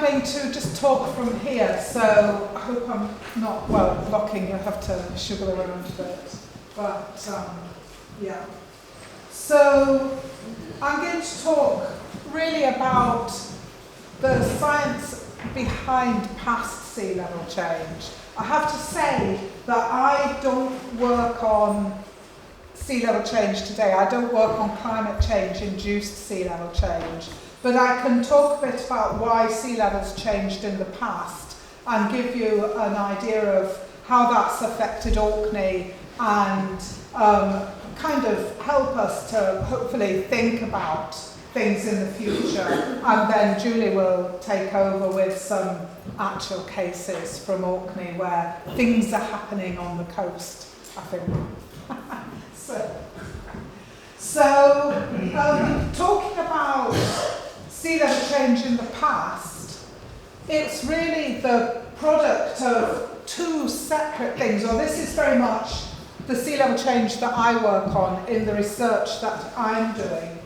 going to just talk from here, so I hope I'm not, well, blocking, you'll have to sugar around a bit. But, yeah. So, I'm going to talk really about the science behind past sea level change. I have to say that I don't work on sea level change today. I don't work on climate change induced sea level change. But I can talk a bit about why sea levels changed in the past and give you an idea of how that's affected Orkney and kind of help us to hopefully think about things in the future. And then Julie will take over with some actual cases from Orkney where things are happening on the coast, I think. So talking about sea level change in the past, it's really the product of two separate things, or this is very much the sea level change that I work on in the research that I'm doing.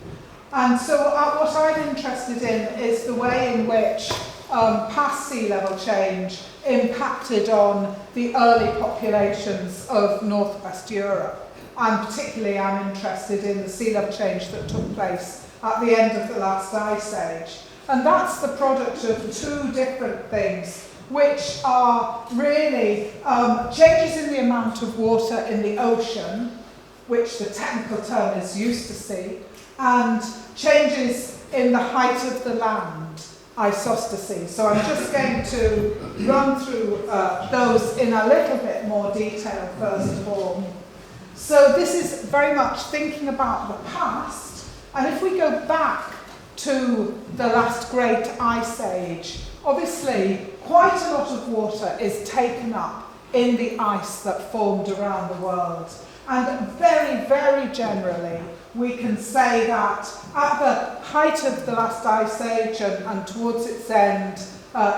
And so what I'm interested in is the way in which past sea level change impacted on the early populations of Northwest Europe. And particularly I'm interested in the sea level change that took place at the end of the last ice age. And that's the product of two different things, which are really changes in the amount of water in the ocean, which the technical term is Eustachy, and changes in the height of the land, isostasy. So I'm just going to run through those in a little bit more detail first of all. So this is very much thinking about the past, and if we go back to the last great ice age, obviously quite a lot of water is taken up in the ice that formed around the world. And very, very generally, we can say that at the height of the last ice age and towards its end,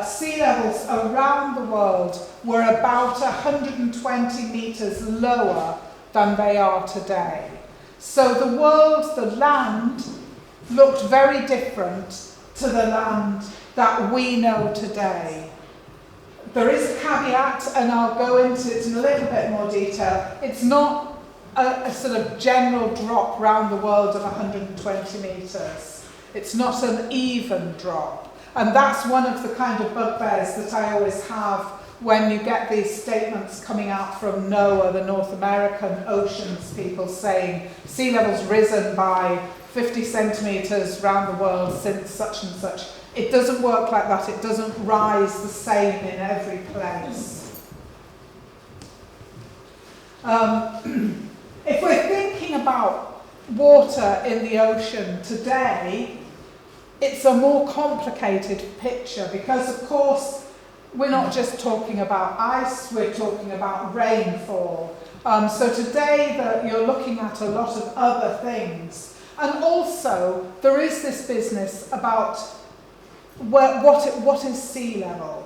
sea levels around the world were about 120 metres lower than they are today. So the world, the land, looked very different to the land that we know today. There is a caveat, and I'll go into it in a little bit more detail. It's not a sort of general drop around the world of 120 metres. It's not an even drop. And that's one of the kind of bugbears that I always have when you get these statements coming out from NOAA, the North American Oceans people, saying sea levels risen by 50 centimetres around the world since such and such. It doesn't work like that. It doesn't rise the same in every place. If we're thinking about water in the ocean today, it's a more complicated picture because, of course, we're not just talking about ice, we're talking about rainfall. So today you're looking at a lot of other things. And also, there is this business about what is sea level?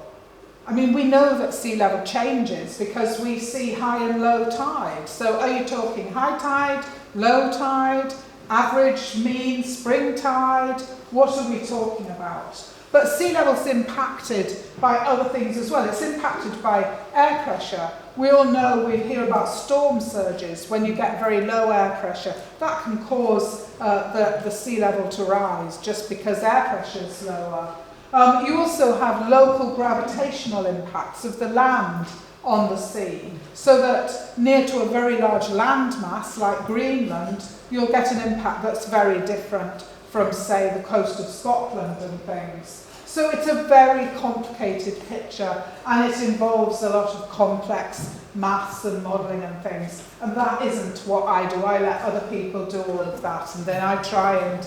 I mean, we know that sea level changes because we see high and low tide. So are you talking high tide, low tide, average, mean, spring tide? What are we talking about? But sea level's impacted by other things as well. It's impacted by air pressure. We all know, we hear about storm surges when you get very low air pressure. That can cause the sea level to rise just because air pressure is lower. You also have local gravitational impacts of the land on the sea, so that near to a very large landmass like Greenland, you'll get an impact that's very different from, say, the coast of Scotland and things. So it's a very complicated picture, and it involves a lot of complex maths and modelling and things, and that isn't what I do. I let other people do all of that, and then I try and,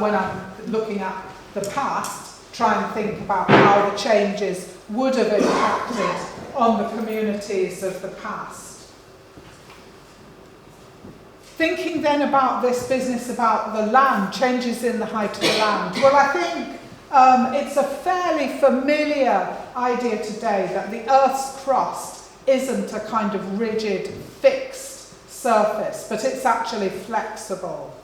when I'm looking at the past, try and think about how the changes would have impacted on the communities of the past. Thinking then about this business about the land, changes in the height of the land. Well, I think it's a fairly familiar idea today that the Earth's crust isn't a kind of rigid, fixed surface, but it's actually flexible.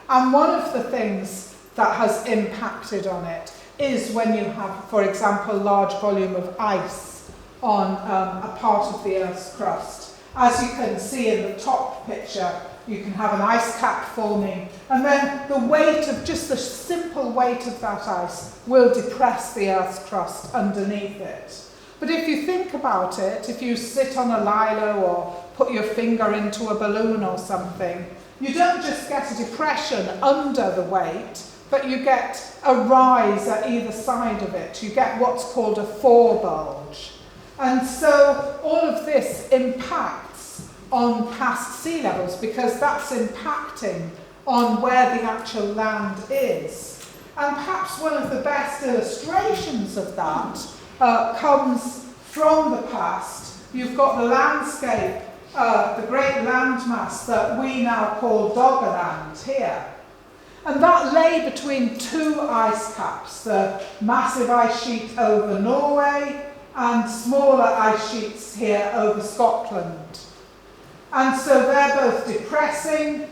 And one of the things that has impacted on it is when you have, for example, large volume of ice on a part of the Earth's crust. As you can see in the top picture, you can have an ice cap forming, and then the weight of, just the simple weight of that ice will depress the Earth's crust underneath it. But if you think about it, if you sit on a lilo or put your finger into a balloon or something, you don't just get a depression under the weight, but you get a rise at either side of it. You get what's called a forebulge. And so all of this impacts on past sea levels because that's impacting on where the actual land is. And perhaps one of the best illustrations of that comes from the past. You've got the landscape, the great landmass that we now call Doggerland here. And that lay between two ice caps, the massive ice sheet over Norway and smaller ice sheets here over Scotland. And so they're both depressing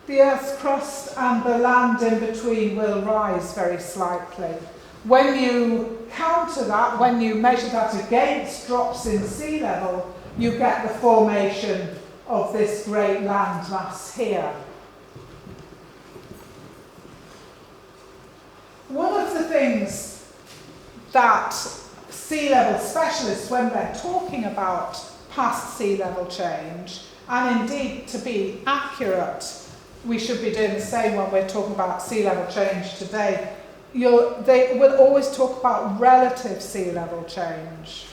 the Earth's crust, and the land in between will rise very slightly. When you counter that, when you measure that against drops in sea level, you get the formation of this great landmass here. One of the things that sea level specialists, when they're talking about past sea level change, and indeed to be accurate, we should be doing the same when we're talking about sea level change today, they will always talk about relative sea level change.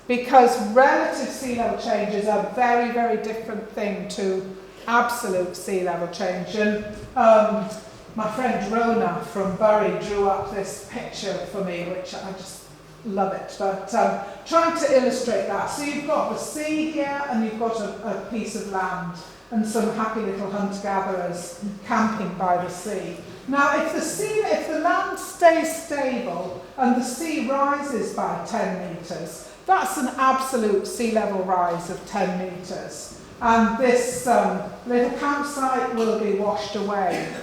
Because relative sea level change is a very, very different thing to absolute sea level change. And my friend Rona from Bury drew up this picture for me, which I just love it. But trying to illustrate that. So you've got the sea here, and you've got a piece of land, and some happy little hunter-gatherers camping by the sea. Now, if the land stays stable and the sea rises by 10 metres, that's an absolute sea level rise of 10 metres. And this little campsite will be washed away.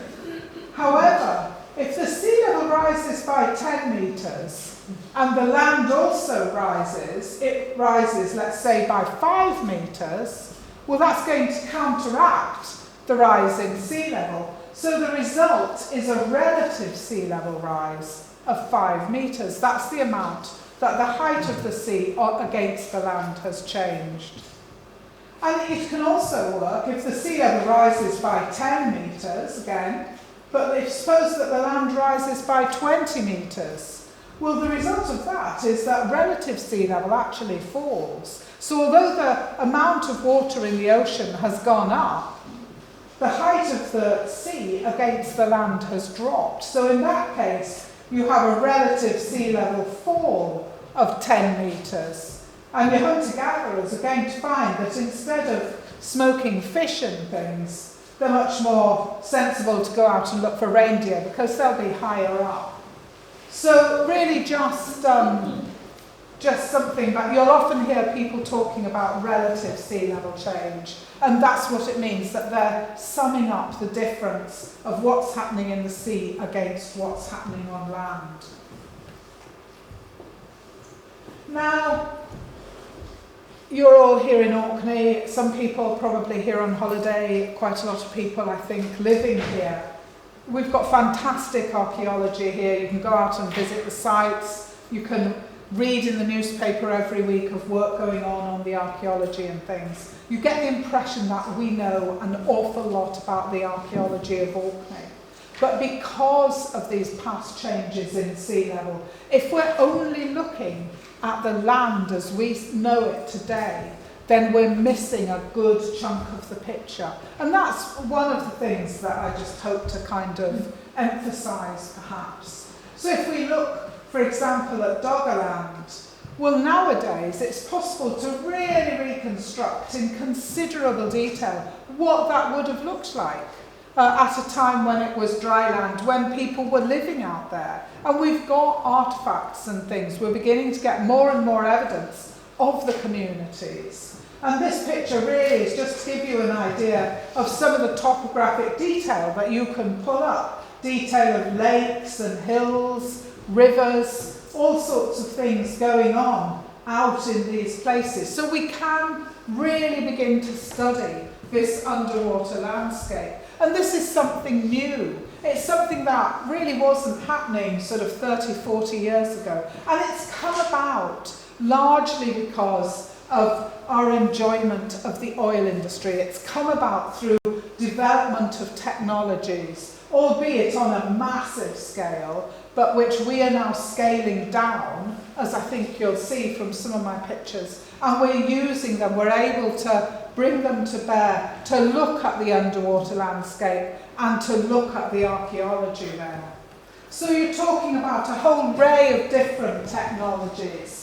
However, if the sea level rises by 10 metres and the land also rises, it rises, let's say, by 5 metres, well, that's going to counteract the rise in sea level. So the result is a relative sea level rise of 5 metres. That's the amount that the height of the sea against the land has changed. And it can also work if the sea level rises by 10 metres, again, but if suppose that the land rises by 20 metres, well, the result of that is that relative sea level actually falls. So although the amount of water in the ocean has gone up, the height of the sea against the land has dropped. So in that case, you have a relative sea level fall of 10 metres. And your hunter-gatherers are going to find that instead of smoking fish and things, they're much more sensible to go out and look for reindeer because they'll be higher up. So really just something, but you'll often hear people talking about relative sea level change, and that's what it means, that they're summing up the difference of what's happening in the sea against what's happening on land. Now, you're all here in Orkney, some people probably here on holiday, quite a lot of people I think living here. We've got fantastic archaeology here. You can go out and visit the sites, you can read in the newspaper every week of work going on the archaeology and things. You get the impression that we know an awful lot about the archaeology of Orkney. But because of these past changes in sea level, if we're only looking at the land as we know it today, then we're missing a good chunk of the picture. And that's one of the things that I just hope to kind of emphasise perhaps. So if we look, for example, at Doggerland, well, nowadays it's possible to really reconstruct in considerable detail what that would have looked like at a time when it was dry land, when people were living out there. And we've got artefacts and things. We're beginning to get more and more evidence of the communities. And this picture really is just to give you an idea of some of the topographic detail that you can pull up. Detail of lakes and hills, rivers, all sorts of things going on out in these places. So we can really begin to study this underwater landscape. And this is something new. It's something that really wasn't happening sort of 30, 40 years ago. And it's come about largely because of our enjoyment of the oil industry. It's come about through development of technologies, albeit on a massive scale, but which we are now scaling down, as I think you'll see from some of my pictures. And we're using them, we're able to bring them to bear to look at the underwater landscape and to look at the archaeology there. So you're talking about a whole array of different technologies.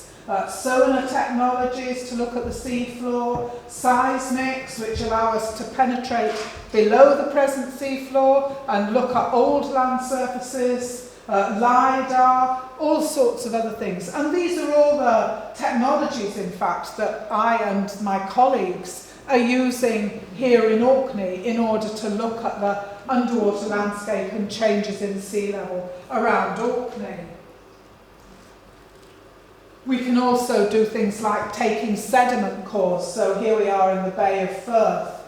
Sonar technologies to look at the seafloor, seismics which allow us to penetrate below the present seafloor and look at old land surfaces, LiDAR, all sorts of other things. And these are all the technologies, in fact, that I and my colleagues are using here in Orkney in order to look at the underwater landscape and changes in sea level around Orkney. We can also do things like taking sediment cores. So here we are in the Bay of Firth,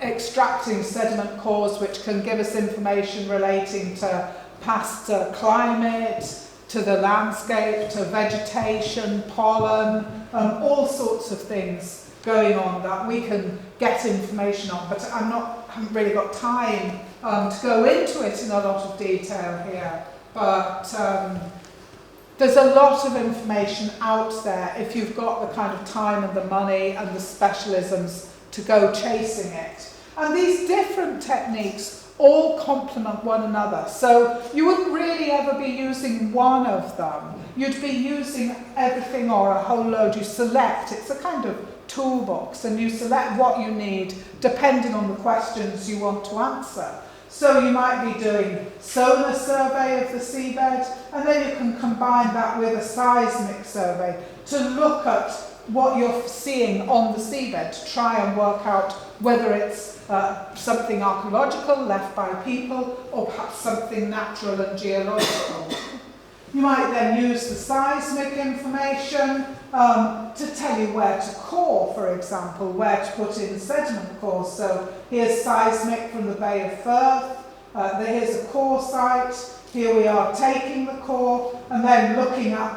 extracting sediment cores which can give us information relating to past climate, to the landscape, to vegetation, pollen, all sorts of things going on that we can get information on. But I haven't really got time to go into it in a lot of detail here. But there's a lot of information out there if you've got the kind of time and the money and the specialisms to go chasing it. And these different techniques all complement one another. So you wouldn't really ever be using one of them. You'd be using everything or a whole load. You select, it's a kind of toolbox, and you select what you need depending on the questions you want to answer. So you might be doing sonar survey of the seabed, and then you can combine that with a seismic survey to look at what you're seeing on the seabed to try and work out whether it's something archaeological left by people or perhaps something natural and geological. You might then use the seismic information to tell you where to core, for example, where to put in sediment cores. So here's seismic from the Bay of Firth. Here's a core site. Here we are taking the core and then looking at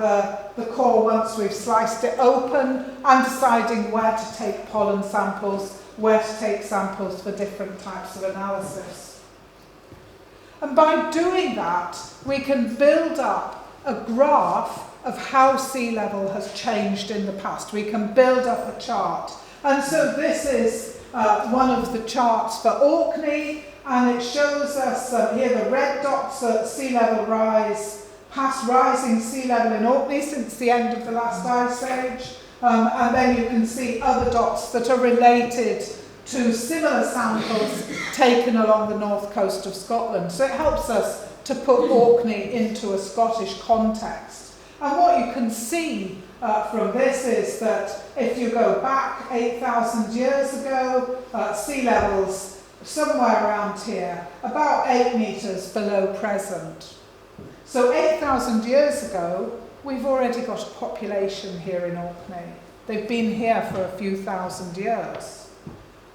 the core once we've sliced it open and deciding where to take pollen samples, where to take samples for different types of analysis. And by doing that, we can build up a graph of how sea level has changed in the past. We can build up a chart. And so this is one of the charts for Orkney, and it shows us here the red dots at sea level rise, past rising sea level in Orkney since the end of the last ice age. And then you can see other dots that are related to similar samples taken along the north coast of Scotland. So it helps us to put Orkney into a Scottish context. And what you can see from this is that if you go back 8,000 years ago, sea levels somewhere around here, about 8 metres below present. So 8,000 years ago, we've already got a population here in Orkney. They've been here for a few thousand years.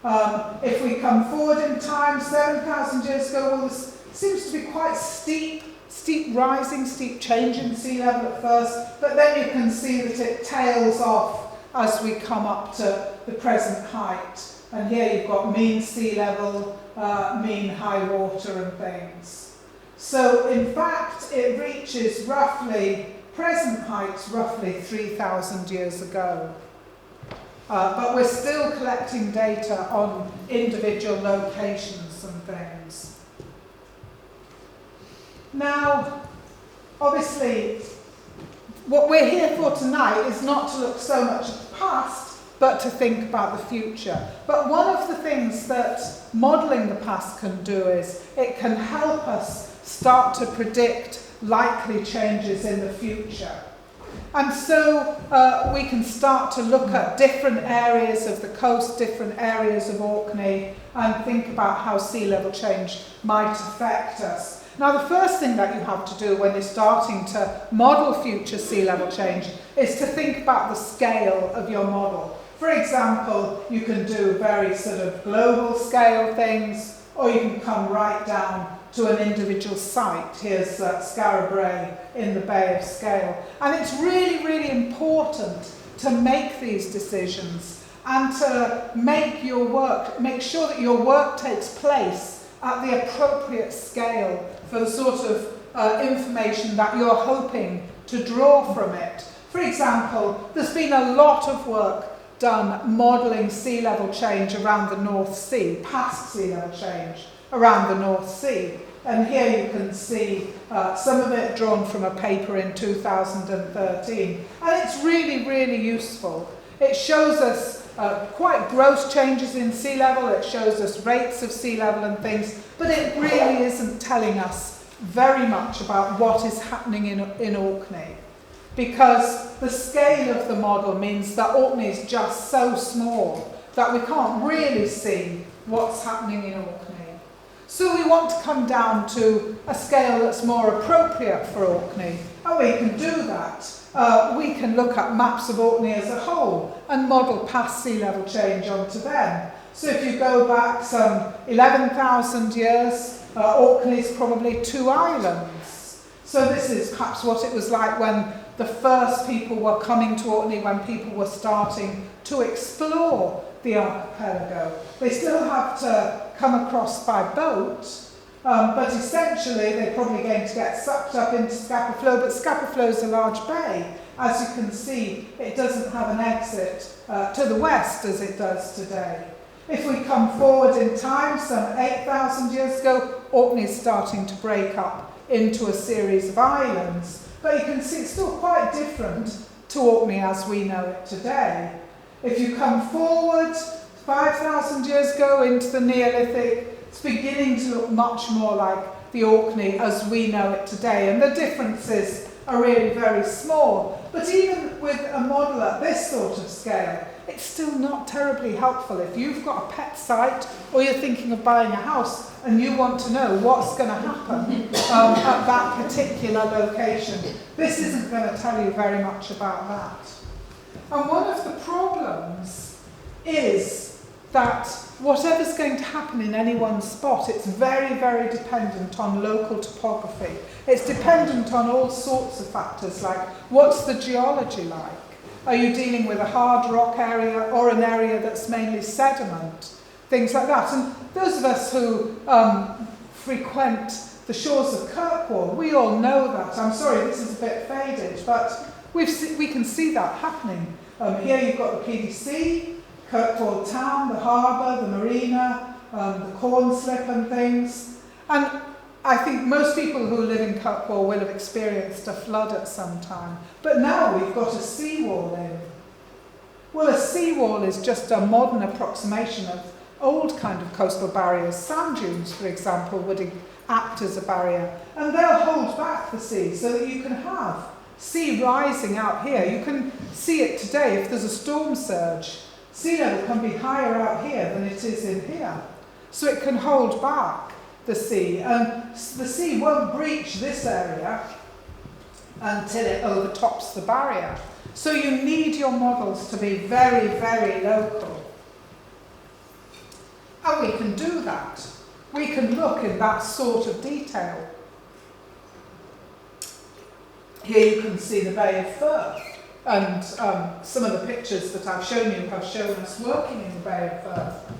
If we come forward in time, 7,000 years ago, well, this seems to be quite steep rising, steep change in sea level at first, but then you can see that it tails off as we come up to the present height. And here you've got mean sea level, mean high water and things. So in fact, it reaches roughly, present heights roughly 3,000 years ago. But we're still collecting data on individual locations and things. Now, obviously, what we're here for tonight is not to look so much at the past, but to think about the future. But one of the things that modelling the past can do is it can help us start to predict likely changes in the future. And so we can start to look at different areas of the coast, different areas of Orkney, and think about how sea level change might affect us. Now, the first thing that you have to do when you're starting to model future sea level change is to think about the scale of your model. For example, you can do very sort of global scale things, or you can come right down to an individual site. Here's Scarberry in the Bay of Scale. And it's really, really important to make these decisions and to make sure that your work takes place at the appropriate scale for the sort of information that you're hoping to draw from it. For example, there's been a lot of work done modelling sea level change around the North Sea, past sea level change around the North Sea. And here you can see some of it drawn from a paper in 2013. And it's really, really useful. It shows us quite gross changes in sea level, it shows us rates of sea level and things, but it really isn't telling us very much about what is happening in Orkney. Because the scale of the model means that Orkney is just so small that we can't really see what's happening in Orkney. So we want to come down to a scale that's more appropriate for Orkney, and we can do that. We can look at maps of Orkney as a whole and model past sea level change onto them. So if you go back some 11,000 years, Orkney is probably 2 islands. So this is perhaps what it was like when the first people were coming to Orkney, when people were starting to explore the archipelago. They still have to come across by boat, but essentially they're probably going to get sucked up into Scapa Flow, but Scapa Flow is a large bay. As you can see, it doesn't have an exit to the west as it does today. If we come forward in time, some 8,000 years ago, Orkney is starting to break up into a series of islands, but you can see it's still quite different to Orkney as we know it today. If you come forward 5,000 years ago into the Neolithic, it's beginning to look much more like the Orkney as we know it today, and the differences are really very small. But even with a model at this sort of scale, it's still not terribly helpful. If you've got a pet site or you're thinking of buying a house and you want to know what's going to happen at that particular location, this isn't going to tell you very much about that. And one of the problems is that whatever's going to happen in any one spot, it's very, very dependent on local topography. It's dependent on all sorts of factors, like what's the geology like? Are you dealing with a hard rock area or an area that's mainly sediment? Things like that. And those of us who frequent the shores of Kirkwall, we all know that. I'm sorry, this is a bit faded, but we can see that happening. Here you've got the PDC, Kirkwall town, the harbour, the marina, the corn slip and things. And I think most people who live in Kirkwall will have experienced a flood at some time. But now we've got a seawall in. Well, a seawall is just a modern approximation of old kind of coastal barriers. Sand dunes, for example, would act as a barrier. And they'll hold back the sea so that you can have sea rising out here. You can see it today if there's a storm surge. Sea level can be higher out here than it is in here. So it can hold back the sea, and the sea won't breach this area until it overtops the barrier. So you need your models to be very, very local. And we can do that. We can look in that sort of detail. Here you can see the Bay of Firth, and some of the pictures that I've shown you have shown us working in the Bay of Firth.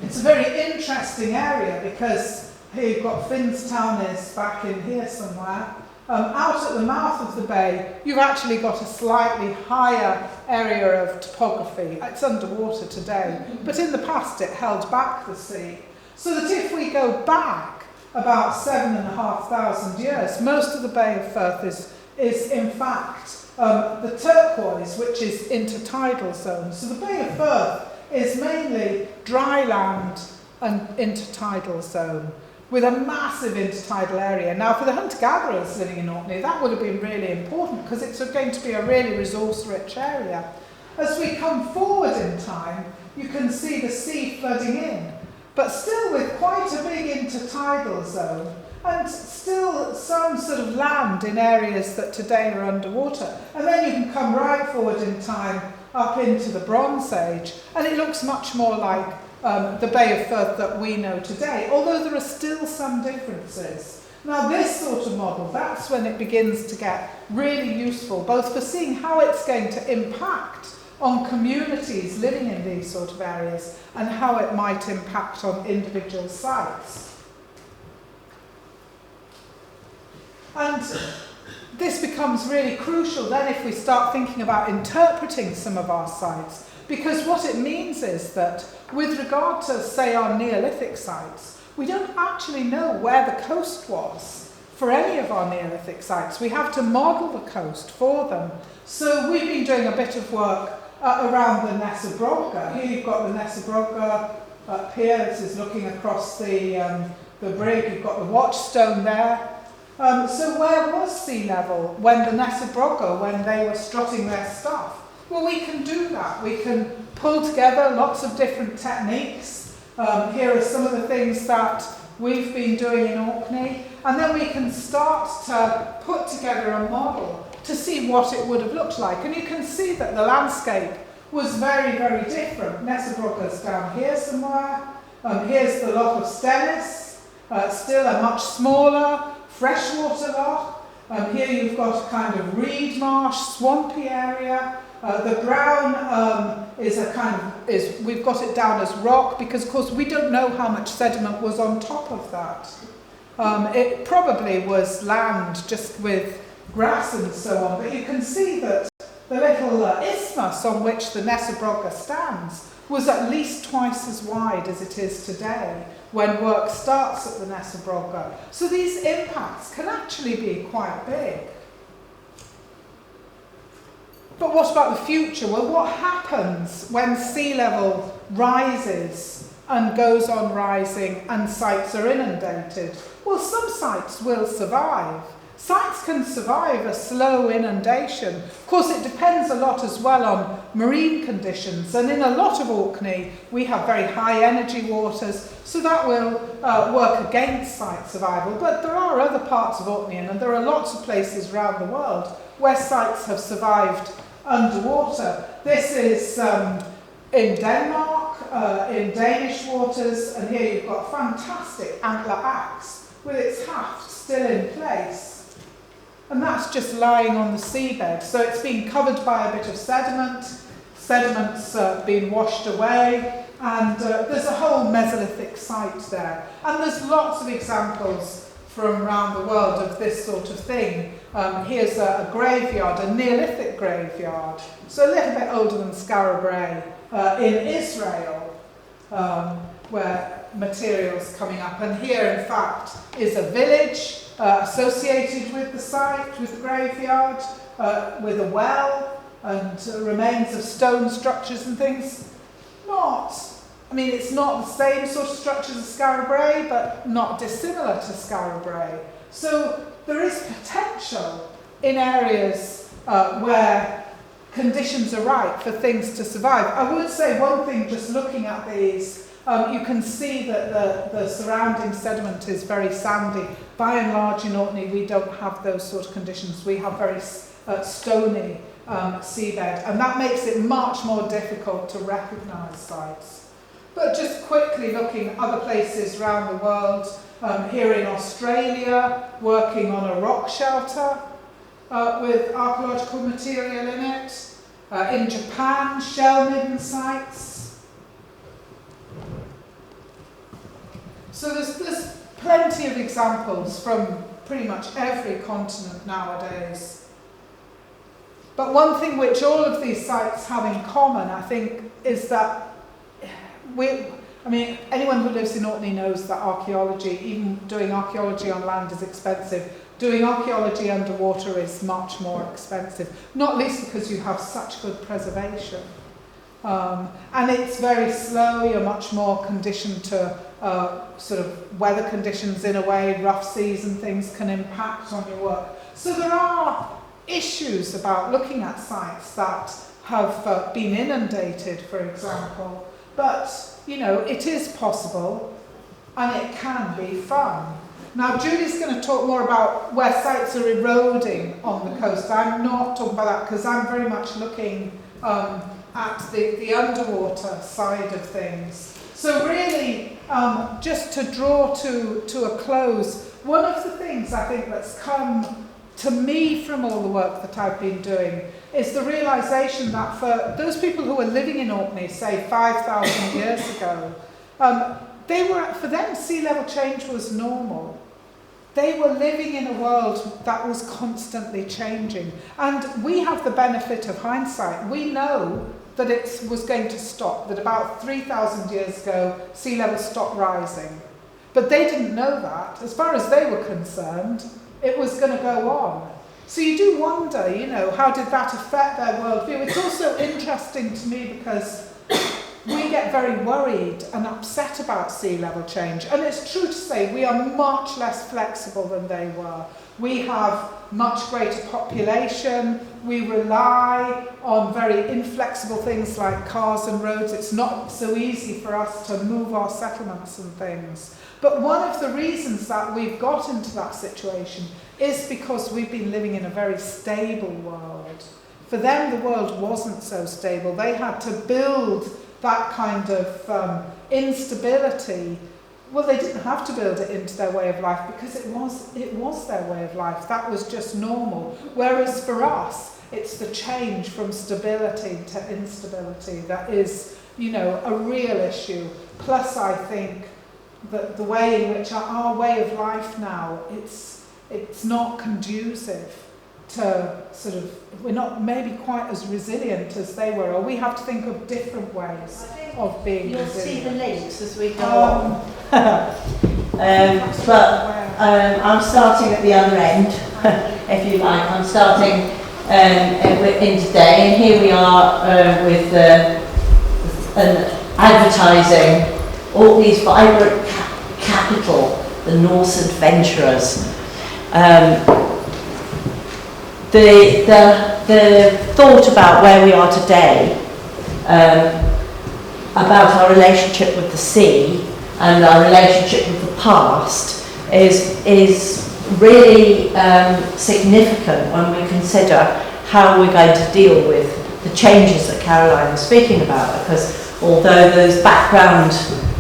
It's a very interesting area because here you've got Finnstown is back in here somewhere. Out at the mouth of the bay, you've actually got a slightly higher area of topography. It's underwater today, but in the past it held back the sea. So that if we go back about 7,500 years, most of the Bay of Firth is in fact the turquoise, which is intertidal zone. So the Bay of Firth is mainly dry land and intertidal zone, with a massive intertidal area. Now, for the hunter-gatherers living in Orkney, that would have been really important because it's going to be a really resource-rich area. As we come forward in time, you can see the sea flooding in, but still with quite a big intertidal zone, and still some sort of land in areas that today are underwater. And then you can come right forward in time up into the Bronze Age, and it looks much more like the Bay of Firth that we know today, although there are still some differences. Now this sort of model, that's when it begins to get really useful, both for seeing how it's going to impact on communities living in these sort of areas and how it might impact on individual sites. And this becomes really crucial then if we start thinking about interpreting some of our sites, because what it means is that with regard to, say, our Neolithic sites, we don't actually know where the coast was for any of our Neolithic sites. We have to model the coast for them. So we've been doing a bit of work around the Nessa Brogga. Here you've got the Nessa Brogga up here. This is looking across the brig. You've got the watchstone there. So where was sea level when the Nessa Brogga, when they were strutting their stuff? Well, we can do that. We can pull together lots of different techniques. Here are some of the things that we've been doing in Orkney. And then we can start to put together a model to see what it would have looked like. And you can see that the landscape was very, very different. Nessa Brogga's down here somewhere. Here's the Loch of Stennis, still a much smaller freshwater loch. Here you've got a kind of reed marsh, swampy area. The brown is a kind of, we've got it down as rock because, of course, we don't know how much sediment was on top of that. It probably was land just with grass and so on, but you can see that the little isthmus on which the Nessa Brogga stands was at least twice as wide as it is today when work starts at the Nessa Brogga. So these impacts can actually be quite big. But what about the future? Well, what happens when sea level rises and goes on rising and sites are inundated? Well, some sites will survive. Sites can survive a slow inundation. Of course, it depends a lot as well on marine conditions. And in a lot of Orkney, we have very high energy waters, so that will work against site survival. But there are other parts of Orkney, and there are lots of places around the world where sites have survived underwater. This is in Denmark, in Danish waters, and here you've got fantastic Antler Axe with its haft still in place. And that's just lying on the seabed. So it's been covered by a bit of sediment. Sediment's been washed away, and there's a whole Mesolithic site there. And there's lots of examples from around the world of this sort of thing. Here's a graveyard, a Neolithic graveyard, so a little bit older than Scarberry, in Israel, where materials coming up. And here, in fact, is a village associated with the site, with the graveyard, with a well and remains of stone structures and things. It's not the same sort of structures as Scarberry, but not dissimilar to Scarberry. So there is potential in areas where conditions are right for things to survive. I would say one thing, just looking at these, you can see that the surrounding sediment is very sandy. By and large in Orkney we don't have those sort of conditions. We have very stony seabed, and that makes it much more difficult to recognise sites. But just quickly looking at other places around the world, here in Australia, working on a rock shelter with archaeological material in it. In Japan, shell-midden sites. So there's plenty of examples from pretty much every continent nowadays. But one thing which all of these sites have in common, I think, is that anyone who lives in Orkney knows that archaeology, even doing archaeology on land, is expensive. Doing archaeology underwater is much more expensive, not least because you have such good preservation. And it's very slow, you're much more conditioned to sort of weather conditions in a way, rough seas and things can impact on your work. So there are issues about looking at sites that have been inundated, for example, but it is possible. and it can be fun. Now, Julie's going to talk more about where sites are eroding on the coast. I'm not talking about that because I'm very much looking at the underwater side of things. So really, just to draw to a close, one of the things I think that's come to me from all the work that I've been doing is the realisation that for those people who were living in Orkney, say 5,000 years ago, for them sea level change was normal. They were living in a world that was constantly changing. And we have the benefit of hindsight. We know that it was going to stop, that about 3,000 years ago, sea level stopped rising. But they didn't know that. As far as they were concerned, it was going to go on. So you do wonder, you know, how did that affect their worldview? It's also interesting to me because we get very worried and upset about sea level change. And it's true to say we are much less flexible than they were. We have much greater population. We rely on very inflexible things like cars and roads. It's not so easy for us to move our settlements and things. But one of the reasons that we've got into that situation is because we've been living in a very stable world. For them, the world wasn't so stable. They had to build that kind of instability. Well, they didn't have to build it into their way of life because it was their way of life. That was just normal. Whereas for us, it's the change from stability to instability that is, you know, a real issue. Plus, I think that the way in which our way of life now, it's not conducive to sort of, we're not maybe quite as resilient as they were, or we have to think of different ways of being you'll resilient. See the links as we go on. I'm starting at the other end, if you like. I'm starting in today, and here we are with advertising Orkney's vibrant capital, the Norse adventurers. The thought about where we are today, about our relationship with the sea and our relationship with the past is really significant when we consider how we're going to deal with the changes that Caroline was speaking about, because although those background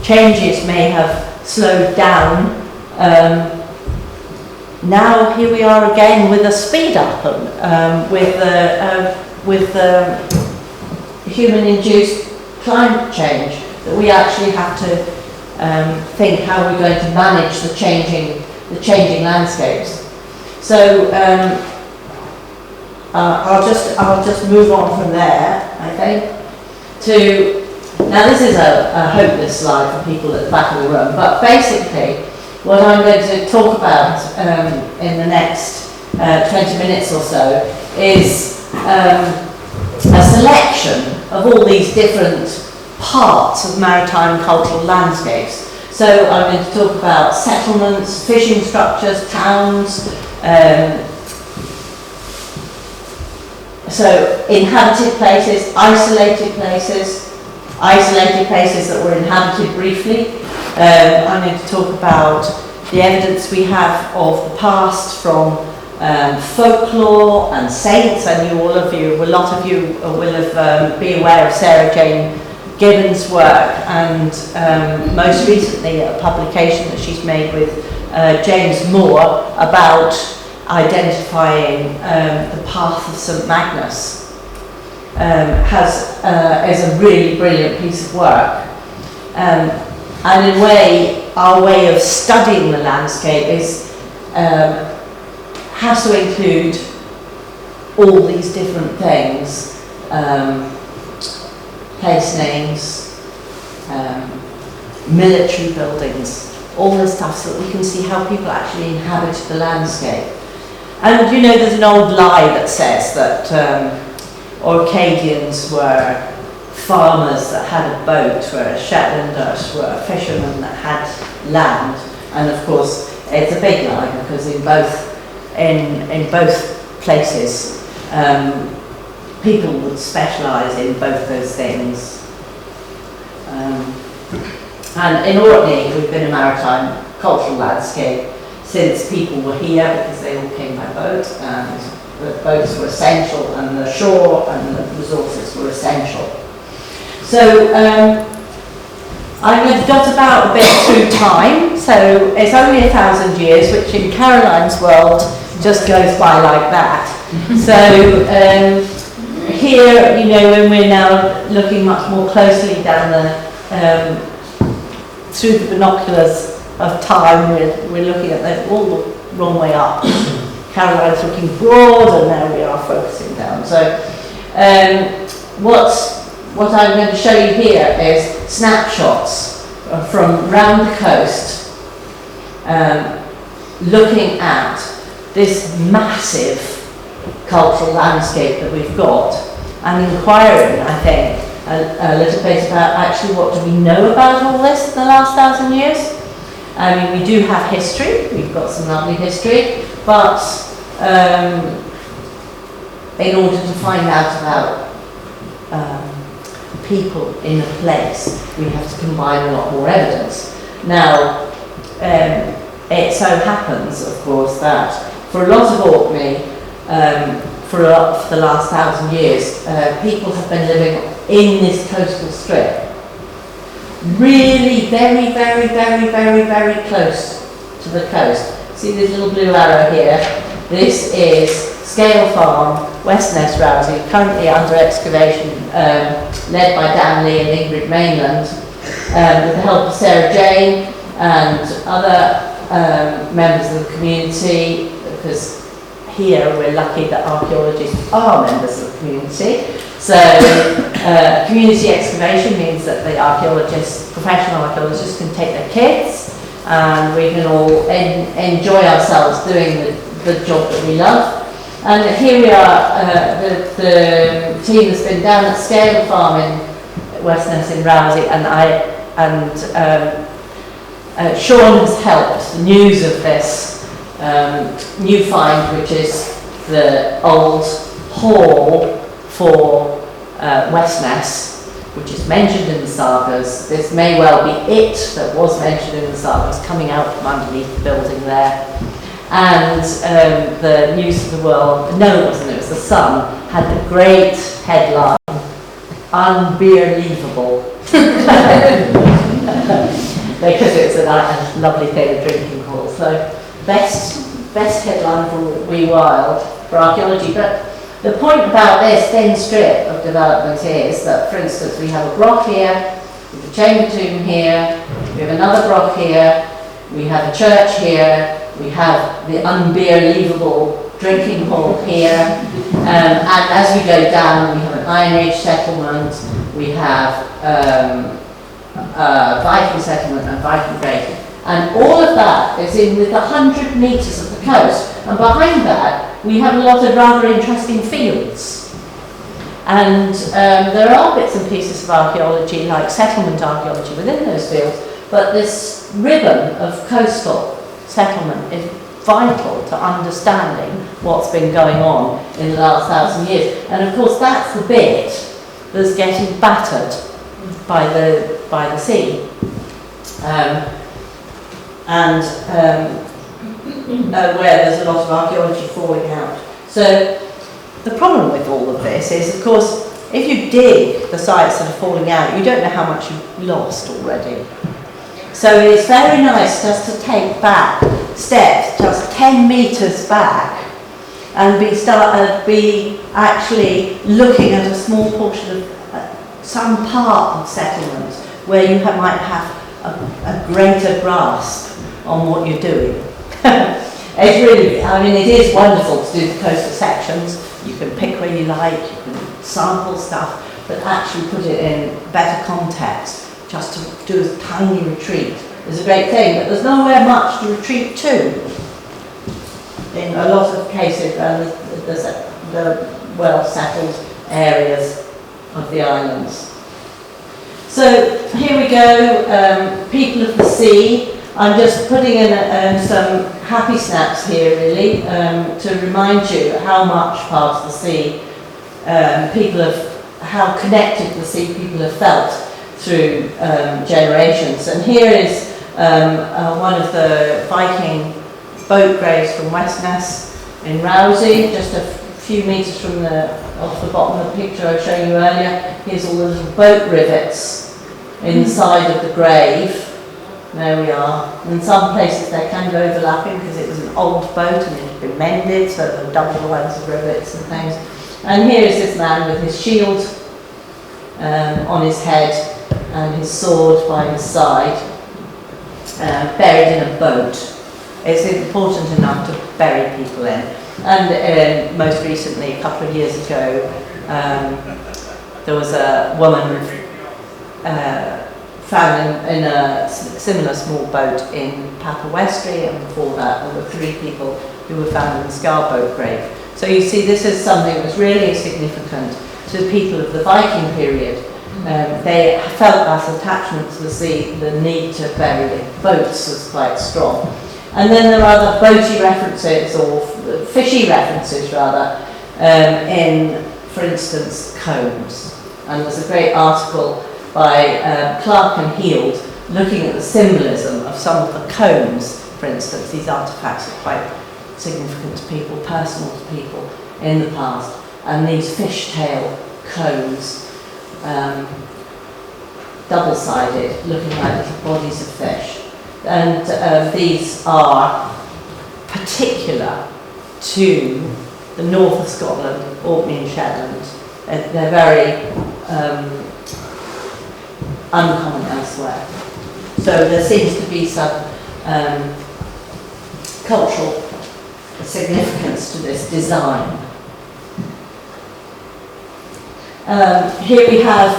changes may have slowed down, now here we are again with a speed up, with the human-induced climate change, that we actually have to think how we're going to manage the changing landscapes. So I'll just move on from there, I think, to, now this is a hopeless slide for people at the back of the room, but basically what I'm going to talk about in the next 20 minutes or so is a selection of all these different parts of maritime cultural landscapes. So I'm going to talk about settlements, fishing structures, towns, so inhabited places that were inhabited briefly. I'm going to talk about the evidence we have of the past from folklore and saints, and a lot of you will have be aware of Sarah Jane Gibbons' work, and most recently a publication that she's made with James Moore about identifying the path of St Magnus. Is a really brilliant piece of work. And in a way, our way of studying the landscape has to include all these different things, place names, military buildings, all this stuff, so that we can see how people actually inhabited the landscape. And you know, there's an old lie that says that Orcadians were farmers that had a boat, whereas Shetlanders were fishermen that had land. And of course, it's a big lie, because in both places, people would specialise in both those things. And in Orkney, we've been a maritime cultural landscape since people were here, because they all came by boat, and the boats were essential, and the shore and the resources were essential. So I'm going to dot about a bit through time. So it's only 1,000 years, which in Caroline's world just goes by like that. So here, you know, when we're now looking much more closely down the through the binoculars of time, we're looking at the, all the wrong way up. Caroline's looking broad, and now we are focusing down. So what I'm going to show you here is snapshots from round the coast, looking at this massive cultural landscape that we've got, and inquiring, I think, a little bit about actually what do we know about all this in the last 1,000 years. I mean, we do have history, we've got some lovely history, but in order to find out about people in a place, we have to combine a lot more evidence. Now, it so happens, of course, that for a lot of Orkney, for the last 1,000 years, people have been living in this coastal strip. Really very, very, very, very, very close to the coast. See this little blue arrow here? This is Scale Farm, West Ness Rousey, currently under excavation, led by Dan Lee and Ingrid Mainland, with the help of Sarah Jane and other members of the community, because here we're lucky that archaeologists are members of the community. So community excavation means that the archaeologists, professional archaeologists, can take their kits, and we can all enjoy ourselves doing the job that we love. And here we are, the team has been down at Scale Farm in West Ness in Rousey, and Sean has helped the news of this new find, which is the old hall for West Ness, which is mentioned in the sagas. This may well be it that was mentioned in the sagas, coming out from underneath the building there. And the News of the World, no it wasn't, it was the Sun, had the great headline, "Unbelievable," because it's a lovely thing, a drinking hall. So best headline for Wee Wild for archaeology. But the point about this thin strip of development is that, for instance, we have a broch here, we have a chamber tomb here, we have another broch here, we have a church here, we have the unbelievable drinking hall here, and as we go down, we have an Iron Age settlement, we have Viking settlement and Viking grave. And all of that is in with 100 metres of the coast. And behind that, we have a lot of rather interesting fields. And there are bits and pieces of archaeology, like settlement archaeology within those fields, but this ribbon of coastal settlement is vital to understanding what's been going on in the last 1,000 years. And of course, that's the bit that's getting battered by the sea. Where there's a lot of archaeology falling out. So the problem with all of this is, of course, if you dig the sites that are falling out, you don't know how much you've lost already. So it's very nice just to take back steps, just 10 metres back, and be actually looking at a small portion of some part of settlement where you might have a greater grasp on what you're doing. It's really, I mean, it is wonderful to do the coastal sections. You can pick where you like, you can sample stuff, but actually put it in better context. Just to do a tiny retreat is a great thing, but there's nowhere much to retreat to in a lot of cases, the well-settled areas of the islands. So here we go, people of the sea. I'm just putting in some happy snaps here, really, to remind you how much part of the sea how connected to the sea people have felt through generations. And here is one of the Viking boat graves from Westness in Rousey, just a few metres from off the bottom of the picture I was showing you earlier. Here's all the little boat rivets inside of the grave. There we are. And in some places they're kind of overlapping because it was an old boat and it had been mended, so there were double lines of rivets and things. And here is this man with his shield on his head and his sword by his side, buried in a boat. It's important enough to bury people in. And most recently, a couple of years ago, there was a woman found in a similar small boat in Papa Westry, and before that there were 3 people who were found in the Scarberry grave. So you see, this is something that was really significant to the people of the Viking period. They felt that attachment to the sea, the need to bury boats was quite strong. And then there are other boaty references, or fishy references rather, in, for instance, combs. And there's a great article by Clark and Heald looking at the symbolism of some of the combs, for instance. These artefacts are quite significant to people, personal to people in the past. And these fishtail combs, double-sided, looking like little bodies of fish. And these are particular to the north of Scotland, Orkney and Shetland. They're very uncommon elsewhere. So there seems to be some cultural significance to this design. Here we have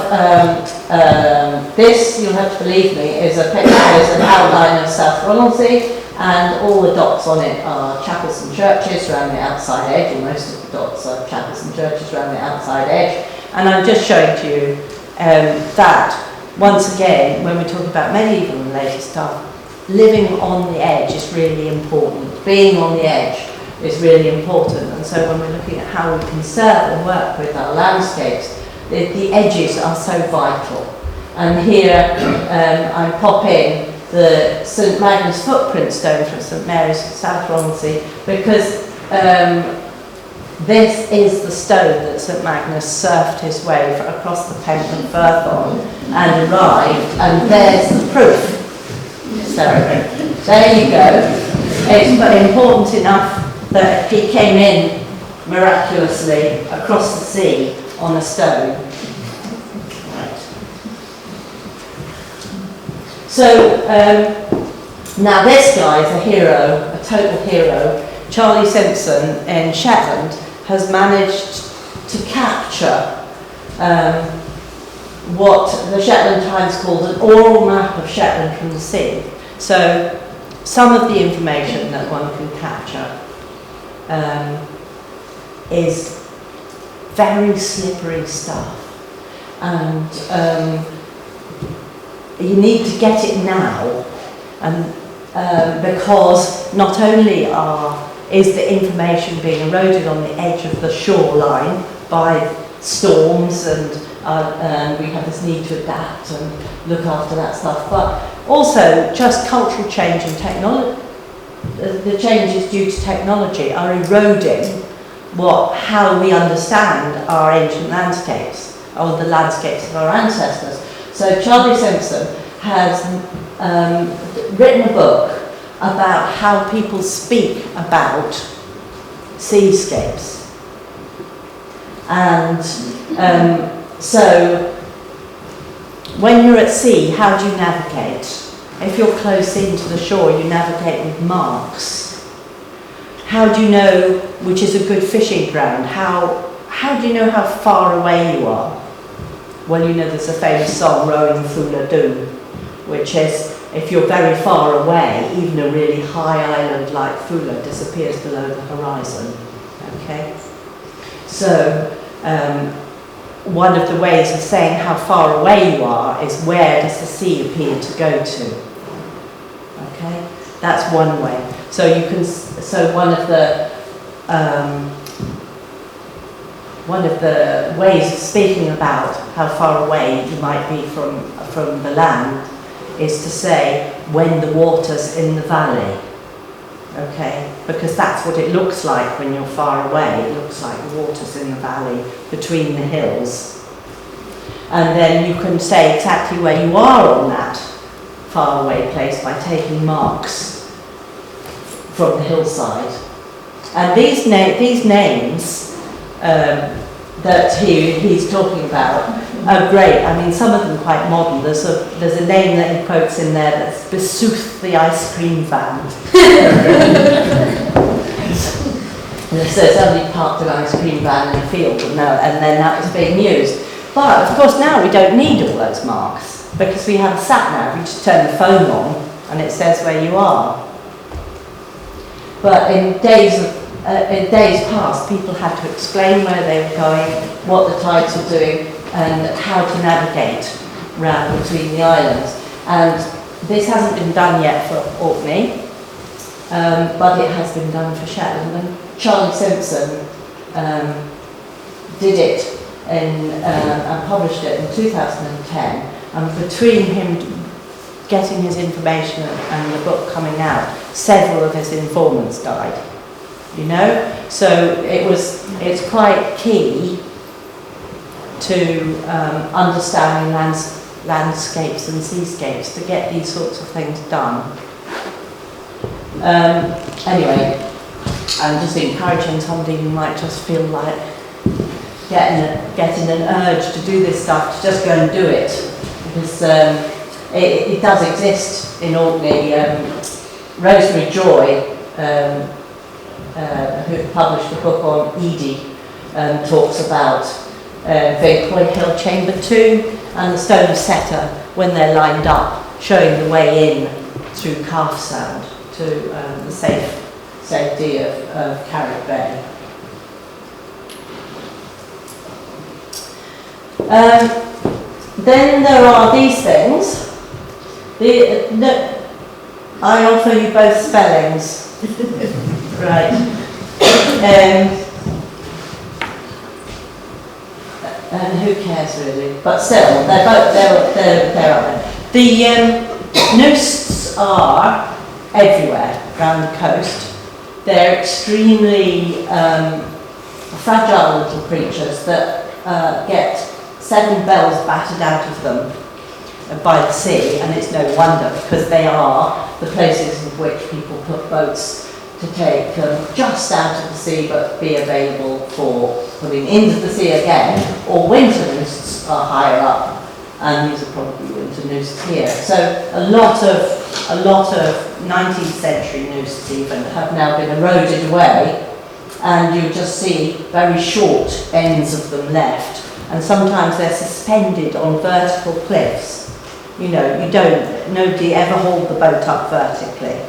this, you'll have to believe me, is a picture, is an outline of South Ronaldsay, and all the dots on it are chapels and churches around the outside edge, or most of the dots are chapels and churches around the outside edge. And I'm just showing to you that, once again, when we talk about medieval and later stuff, living on the edge is really important. Being on the edge is really important. And so when we're looking at how we conserve and work with our landscapes, the edges are so vital. And here I'm popping the St Magnus footprint stone from St Mary's, South Ronaldsay, because this is the stone that St Magnus surfed his way across the Pentland Firth on and arrived, and there's the proof. So there you go. It's important enough that he came in miraculously across the sea on a stone. Right. So now this guy is a hero, a total hero. Charlie Simpson in Shetland has managed to capture what the Shetland Times called an oral map of Shetland from the sea. So some of the information that one can capture is very slippery stuff, and you need to get it now, and because not only is the information being eroded on the edge of the shoreline by storms, and we have this need to adapt and look after that stuff, but also just cultural change and technology. The changes due to technology are eroding how we understand our ancient landscapes, or the landscapes of our ancestors. So Charlie Simpson has written a book about how people speak about seascapes. And so when you're at sea, how do you navigate? If you're close into the shore, you navigate with marks. How do you know which is a good fishing ground? How do you know how far away you are? Well, you know there's a famous song, Rowing Fula Doon, which is, if you're very far away, even a really high island like Fula disappears below the horizon. Okay? So, one of the ways of saying how far away you are is where does the sea appear to go to. Okay, that's one way. So you can. So one of the one of the ways of speaking about how far away you might be from the land is to say when the water's in the valley. Okay, because that's what it looks like when you're far away. It looks like the water's in the valley between the hills. And then you can say exactly where you are on that far away place by taking marks from the hillside. And these names that he's talking about are great. I mean, some of them quite modern. There's a name that he quotes in there that's Besooth the ice cream van. So somebody parked an ice cream van in a field and then that was being used. But of course now we don't need all those marks because we have a sat nav. You just turn the phone on and it says where you are. But in days past, people had to explain where they were going, what the tides were doing, and how to navigate round between the islands. And this hasn't been done yet for Orkney, but it has been done for Shetland. And Charlie Simpson did it and published it in 2010. And between him getting his information and the book coming out, several of his informants died. You know, so it's quite key to understanding landscapes and seascapes to get these sorts of things done. Anyway, I'm just encouraging somebody who might just feel like getting an urge to do this stuff to just go and do it, because it does exist in Orkney. Rosemary Joy, who published a book on Edie, talks about Vauquois Hill Chamber 2 and the Stone Setter when they're lined up, showing the way in through Calf Sound to the safety of Carrick Bay. Then there are these things. I offer you both spellings. Right. And who cares really? But still, they're up there. The noosts are everywhere around the coast. They're extremely fragile little creatures that get 7 bells battered out of them by the sea, and it's no wonder because they are the places in which people put boats to take just out of the sea but be available for putting into the sea again, or winter noosts are higher up, and these are probably winter noosts here. So a lot of 19th century noosts even have now been eroded away, and you just see very short ends of them left, and sometimes they're suspended on vertical cliffs. You know, nobody ever hauled the boat up vertically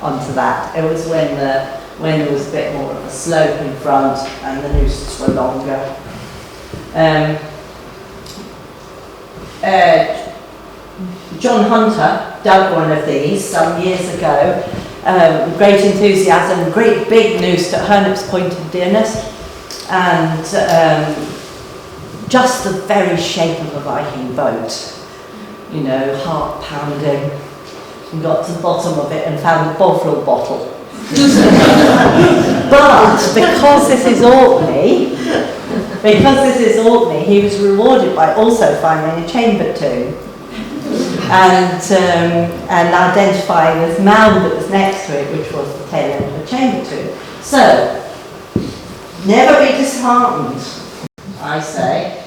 onto that. It was when there was a bit more of a slope in front and the nooses were longer. John Hunter dug one of these some years ago, great enthusiasm, great big noose at Hernup's Point in Dearness, and just the very shape of a Viking boat. You know, heart pounding, and got to the bottom of it and found a Bovril bottle. But because this is Orkney, he was rewarded by also finding a chamber tomb and identifying this mound that was next to it, which was the tail end of a chamber tomb. So, never be disheartened, I say.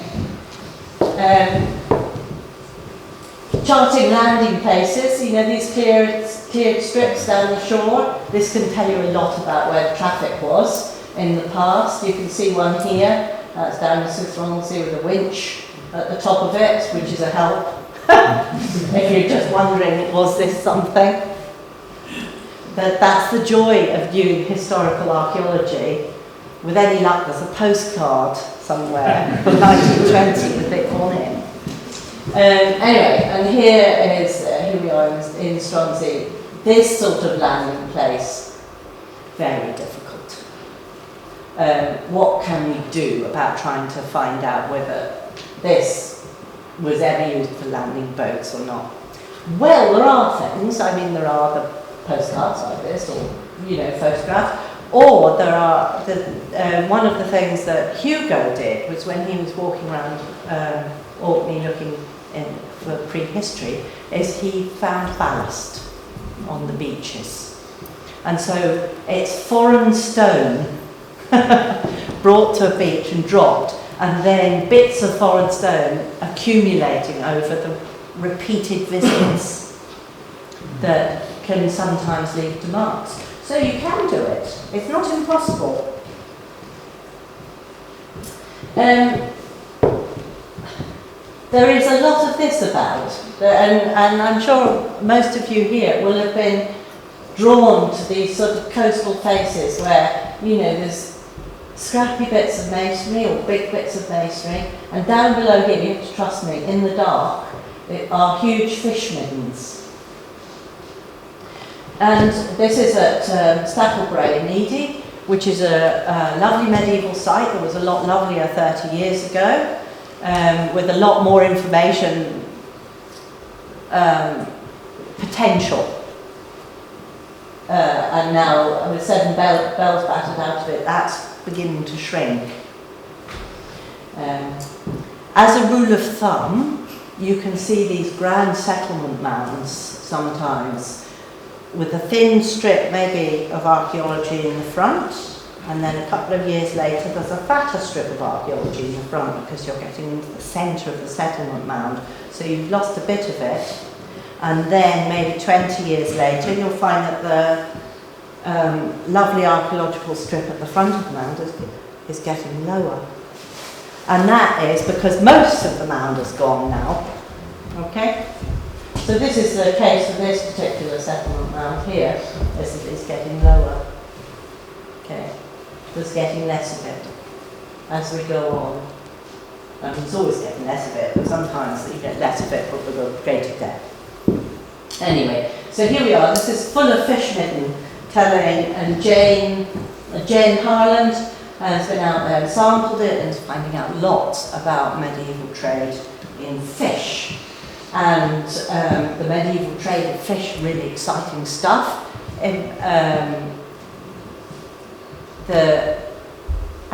Charting landing places, you know, these cleared strips down the shore. This can tell you a lot about where the traffic was in the past. You can see one here, that's down the South Romsey with a winch at the top of it, which is a help. If you're just wondering, was this something? But that's the joy of doing historical archaeology. With any luck, there's a postcard somewhere from 1920 with it on it. Anyway, and here we are in Stronsey. This sort of landing place, very difficult. what can we do about trying to find out whether this was ever used for landing boats or not? Well, there are things. I mean, there are the postcards like this, or photographs, or there are one of the things that Hugo did was when he was walking around Orkney looking for prehistory, is he found ballast on the beaches, and so it's foreign stone brought to a beach and dropped, and then bits of foreign stone accumulating over the repeated visits that can sometimes lead to marks. So you can do it. It's not impossible. There is a lot of this about, and I'm sure most of you here will have been drawn to these sort of coastal faces where, there's scrappy bits of masonry or big bits of masonry, and down below here, you have to trust me, in the dark, are huge fish middens. And this is at Scarberry in Edy, which is a lovely medieval site that was a lot lovelier 30 years ago, with a lot more information potential. And now, with 7 bells battered out of it, that's beginning to shrink. As a rule of thumb, you can see these grand settlement mounds sometimes, with a thin strip maybe of archaeology in the front, and then a couple of years later there's a fatter strip of archaeology in the front because you're getting into the centre of the settlement mound, so you've lost a bit of it. And then maybe 20 years later you'll find that the lovely archaeological strip at the front of the mound is getting lower. And that is because most of the mound is gone now. Okay? So this is the case for this particular settlement mound here, is that it's getting lower. Okay? It's getting less of it as we go on. I mean, it's always getting less of it, but sometimes you get less of it but with a greater depth. Anyway, so here we are. This is full of fish midden telling, and Jane Harland has been out there and sampled it and is finding out lots about medieval trade in fish. And the medieval trade of fish, really exciting stuff. I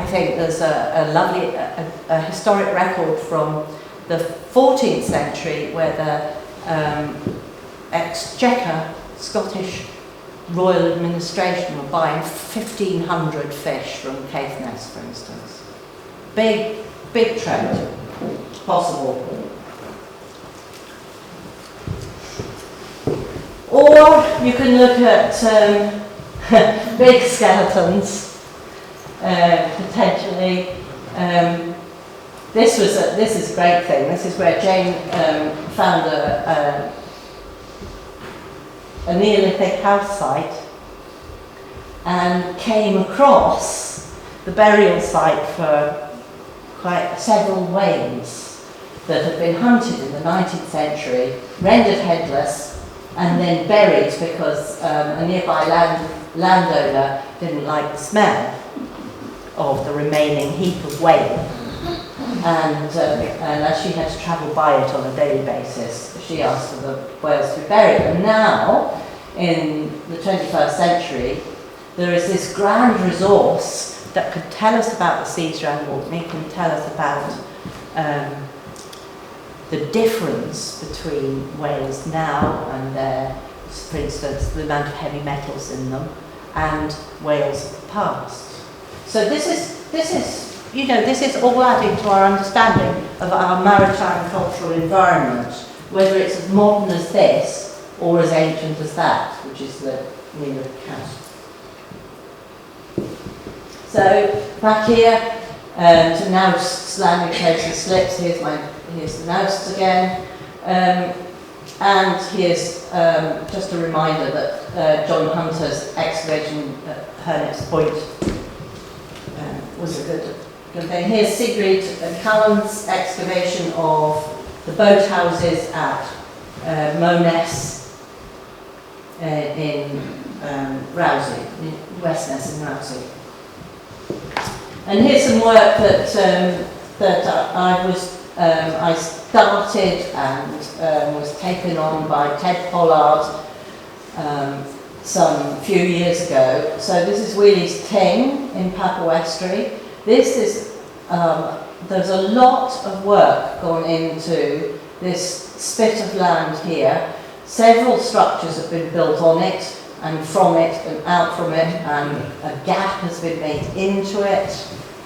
think there's a lovely a historic record from the 14th century where the Exchequer, Scottish Royal Administration, were buying 1,500 fish from Caithness, for instance. Big trade, possible. Or you can look at big skeletons, potentially. This is a great thing. This is where Jane found a Neolithic house site and came across the burial site for quite several whales that had been hunted in the 19th century, rendered headless, and then buried because a nearby landowner didn't like the smell of the remaining heap of whale. And as she had to travel by it on a daily basis, she asked for the whales to be buried. And now, in the 21st century, there is this grand resource that could tell us about the seas around Orkney, can tell us about the difference between whales now and their, for instance, the amount of heavy metals in them, and whales of the past. So this is all adding to our understanding of our maritime cultural environment, whether it's as modern as this or as ancient as that, which is the Neolithic house. So back here to Naust, landing place and slips. Here's the Naust again, and here's just a reminder that John Hunter's excavation at Hernep's Point was a good thing. Here's Sigrid Callan's excavation of the boathouses at Mones in Rousey, Westness in Rousey. And here's some work that I started and was taken on by Ted Pollard some few years ago. So this is Wheely's Ting in Papawestry. This is, there's a lot of work gone into this spit of land here. Several structures have been built on it and from it and out from it, and a gap has been made into it.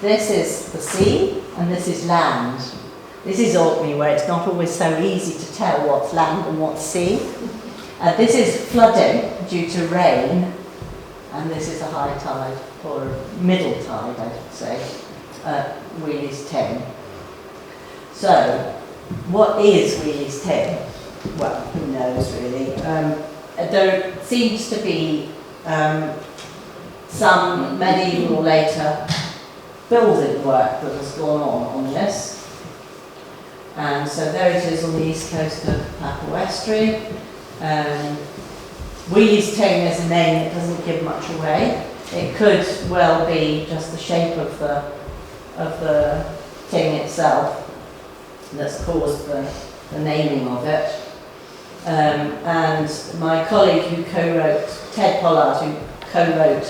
This is the sea and this is land. This is Orkney, where it's not always so easy to tell what's land and what's sea. This is flooding due to rain, and this is a high tide, or a middle tide, I should say, at Wheely's Ting. So, what is Wheely's Ting? Well, who knows really. There seems to be some medieval or later building work that has gone on this. And so there it is on the east coast of Papawestry. Wheely's Ting is a name that doesn't give much away. It could well be just the shape of the Ting itself that's caused the naming of it. And my colleague who co-wrote, Ted Pollard, who co-wrote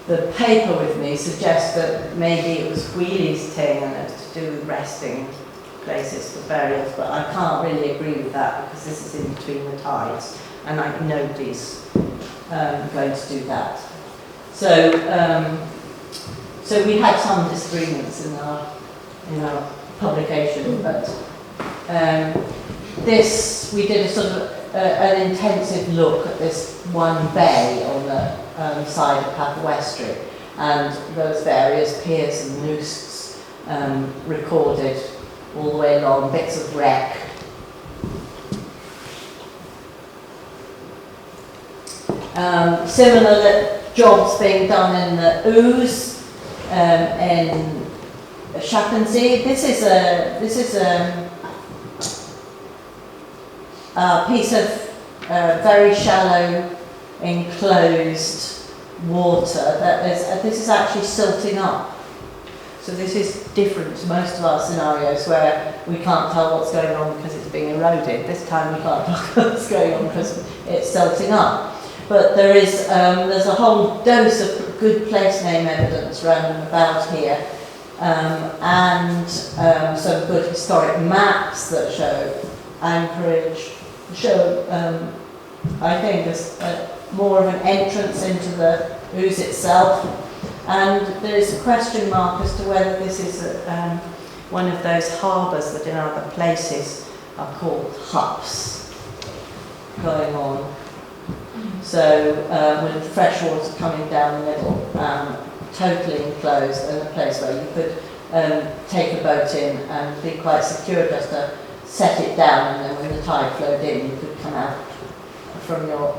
the paper with me, suggests that maybe it was Wheely's Ting and it's to do with resting places for burials, but I can't really agree with that because this is in between the tides and nobody's going to do that. So we had some disagreements in our publication, but this, we did a sort of an intensive look at this one bay on the side of Papawestry, and those various piers and noosts recorded all the way along, bits of wreck. Similar jobs being done in the Ouse in Schaffensee. This is a piece of very shallow enclosed water that is, this is actually silting up. So this is different to most of our scenarios where we can't tell what's going on because it's being eroded. This time we can't tell what's going on because it's silting up. But there's a whole dose of good place name evidence round and about here, and some good historic maps that show anchorage, show I think more of an entrance into the Ouse itself. And there is a question mark as to whether this is one of those harbours that in other places are called hups going on. So with fresh water coming down the middle, totally enclosed, and a place where you could take a boat in and be quite secure just to set it down, and then when the tide flowed in you could come out from your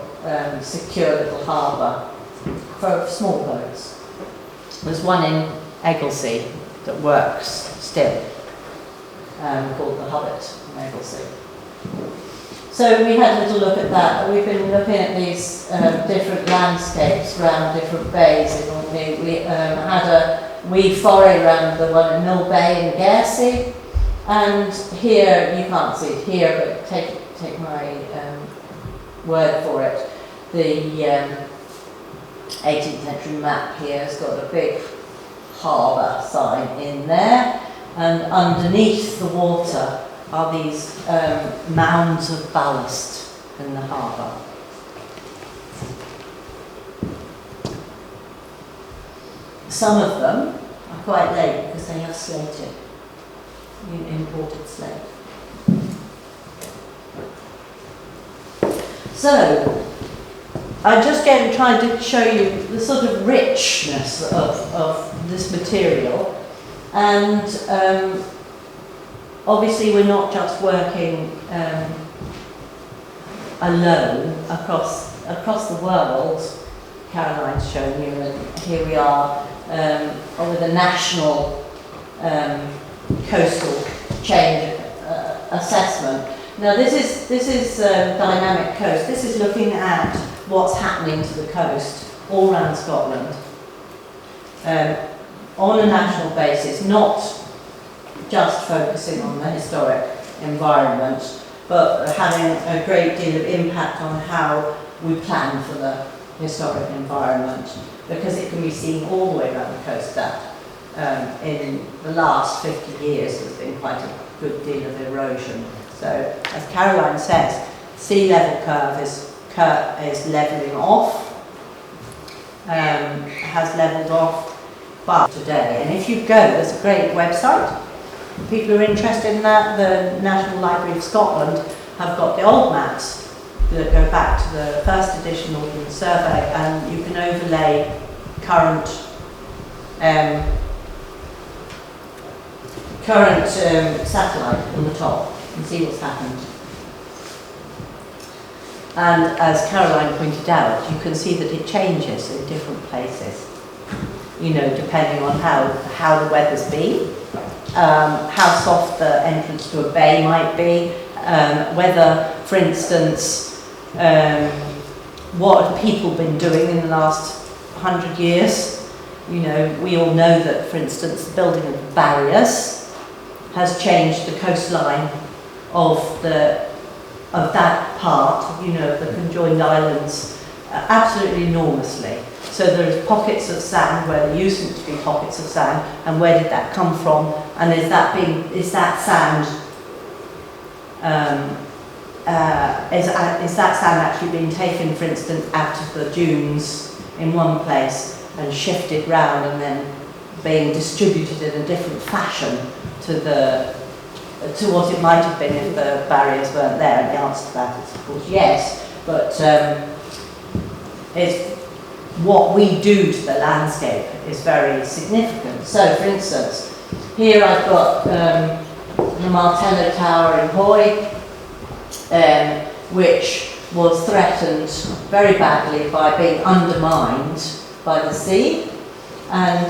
secure little harbour for small boats. There's one in Egglesey that works still, called the Hobbit in Egglesey. So we had a little look at that. We've been looking at these different landscapes around different bays in Orkney. We had a wee foray around the one in Mill Bay in Guernsey, and here, you can't see it here, but take my word for it, the 18th century map here has got a big harbour sign in there, and underneath the water are these mounds of ballast in the harbour. Some of them are quite late because they are slated, imported slate. So, I'm just going to try to show you the sort of richness of this material, and obviously we're not just working alone across the world. Caroline's shown you, and here we are with a national coastal change assessment. Now this is dynamic coast. This is looking at what's happening to the coast all around Scotland, on a national basis, not just focusing on the historic environment, but having a great deal of impact on how we plan for the historic environment, because it can be seen all the way around the coast that in the last 50 years there's been quite a good deal of erosion. So, as Caroline says, sea level curve is levelling off, has levelled off, but today, and if you go, there's a great website. People who are interested in that, the National Library of Scotland have got the old maps that go back to the first edition Ordnance Survey, and you can overlay current satellite on the top and see what's happened. And as Caroline pointed out, you can see that it changes in different places, you know, depending on how the weather's been, how soft the entrance to a bay might be, whether, for instance, what have people been doing in the last 100 years. You know, we all know that, for instance, the building of barriers has changed the coastline of that part, you know, the conjoined islands, absolutely enormously. So there's pockets of sand where there used to be pockets of sand, and where did that come from? And is that sand actually being taken, for instance, out of the dunes in one place and shifted round and then being distributed in a different fashion to what it might have been if the barriers weren't there? And the answer to that is, of course, yes. But it's what we do to the landscape is very significant. So, for instance, here I've got the Martello Tower in Hoy, which was threatened very badly by being undermined by the sea, and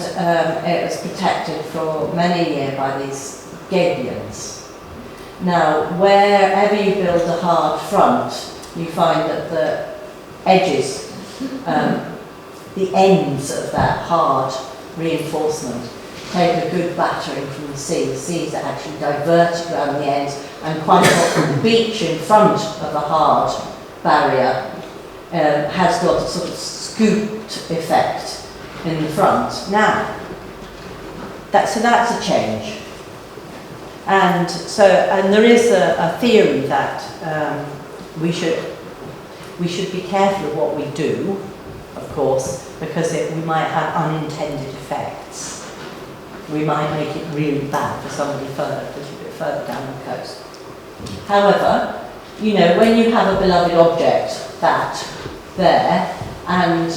it was protected for many years by these gabions. Now, wherever you build a hard front, you find that the edges, the ends of that hard reinforcement take a good battering from the sea. The seas are actually diverted around the ends, and quite often the beach in front of the hard barrier has got a sort of scooped effect in the front. Now, that's a change. And there is a theory that we should be careful of what we do, of course, because we might have unintended effects. We might make it really bad for somebody a little bit further down the coast. However, you know, when you have a beloved object there, and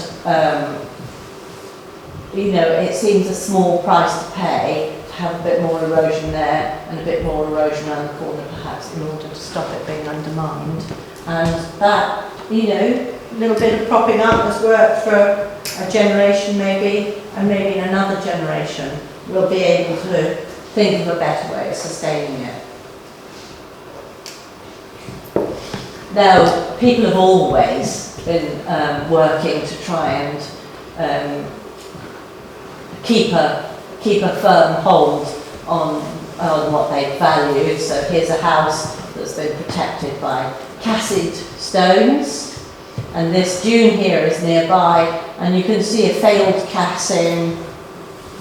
you know, it seems a small price to pay to have a bit more erosion there and a bit more erosion around the corner, perhaps, in order to stop it being undermined. And that, you know, a little bit of propping up has worked for a generation maybe, and maybe in another generation we'll be able to think of a better way of sustaining it. Now, people have always been working to try and keep a firm hold on what they value. So here's a house that's been protected by cassid stones, and this dune here is nearby, and you can see a failed cassing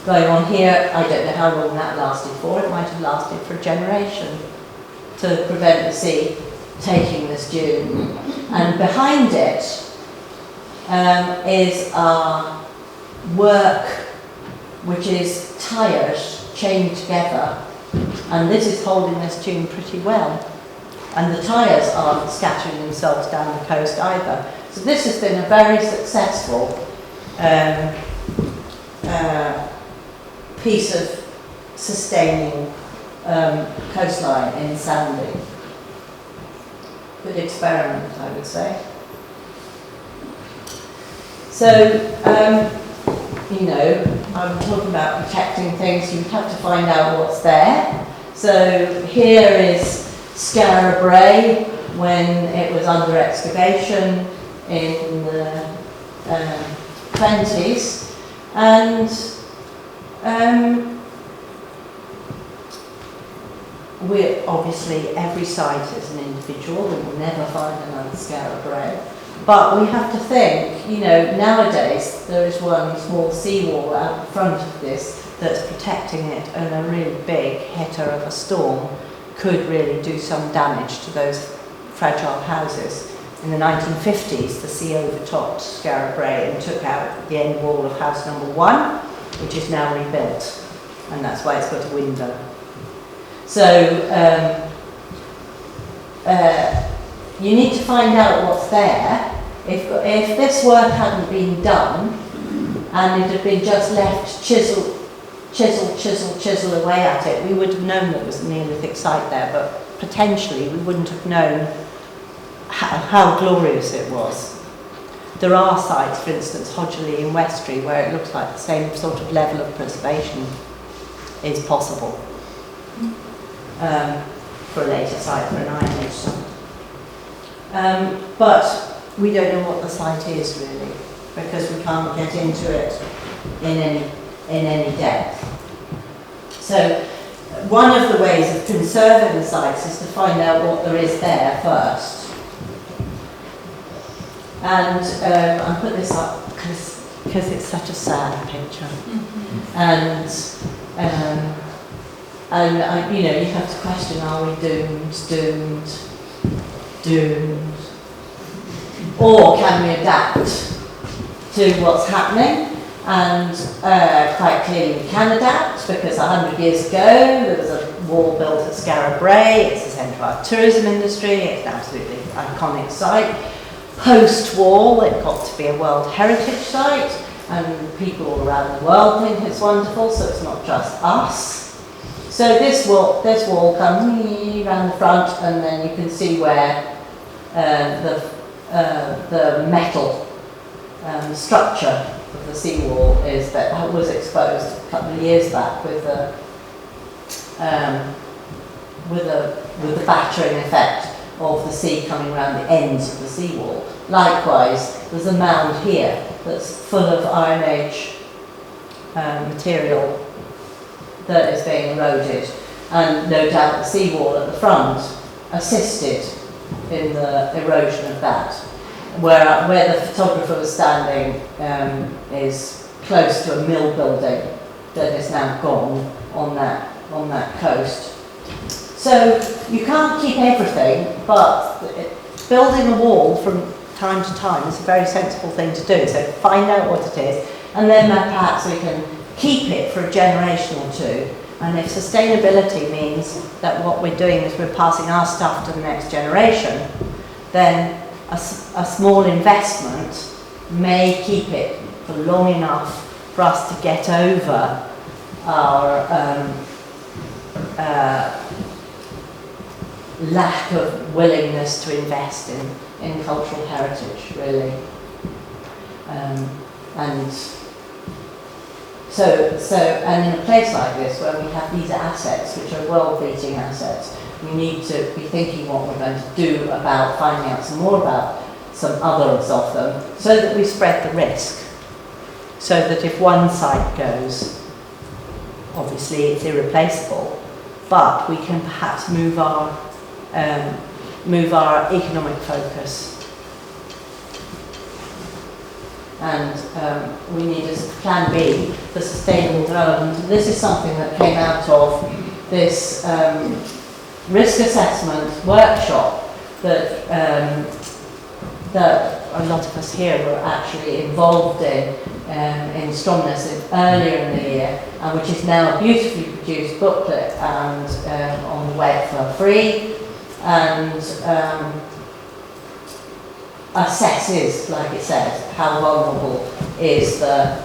going on here. I don't know how long that lasted for. It might have lasted for a generation to prevent the sea taking this dune. And behind it is our work, which is tyres chained together, and this is holding this dune pretty well. And the tyres aren't scattering themselves down the coast either. So this has been a very successful piece of sustaining coastline in sanding. Good experiment, I would say. So, you know, I'm talking about protecting things, you'd have to find out what's there. So here is Scarberry when it was under excavation in the 1920s, and we're obviously, every site is an individual, we will never find another Scarberry. But we have to think, you know, nowadays there is one small seawall out the front of this that's protecting it, and a really big hitter of a storm could really do some damage to those fragile houses. In the 1950s, the sea overtopped Scarberry and took out the end wall of house number 1, which is now rebuilt, and that's why it's got a window. So you need to find out what's there. If this work hadn't been done, and it had been just left chisel away at it, we would have known there was a Neolithic site there, but potentially we wouldn't have known how glorious it was. There are sites, for instance, Hodgeley in Westry, where it looks like the same sort of level of preservation is possible for a later site, for an Iron Age site. But we don't know what the site is really, because we can't get into it in any depth. So one of the ways of conserving the sites is to find out what there is there first. And I put this up because it's such a sad picture. And you know, you have to question: are we doomed, or can we adapt to what's happening? And quite clearly we can adapt, because 100 years ago there was a wall built at Scarberry. It's the centre of our tourism industry. It's an absolutely iconic site. Post-war, it got to be a World Heritage Site, and people all around the world think it's wonderful, so it's not just us. So this wall comes around the front, and then you can see where the metal structure of the seawall is, that was exposed a couple of years back with the battering effect of the sea coming around the ends of the seawall. Likewise, there's a mound here that's full of Iron Age material that is being eroded, and no doubt the seawall at the front assisted in the erosion of that. Where the photographer was standing is close to a mill building that is now gone on that coast. So you can't keep everything, but building a wall from time to time is a very sensible thing to do. So find out what it is, and then perhaps we can keep it for a generation or two. And if sustainability means that what we're doing is we're passing our stuff to the next generation, then a small investment may keep it for long enough for us to get over our lack of willingness to invest in cultural heritage, really. And in a place like this, where we have these assets, which are world-beating assets, we need to be thinking what we're going to do about finding out some more about some others of them, so that we spread the risk. So that if one site goes, obviously it's irreplaceable, but we can perhaps move our economic focus. And we need a plan B for sustainable development. This is something that came out of this risk assessment workshop that a lot of us here were actually involved in Stromness earlier in the year, and which is now a beautifully produced booklet and on the web for free, and assesses, like it says, how vulnerable is the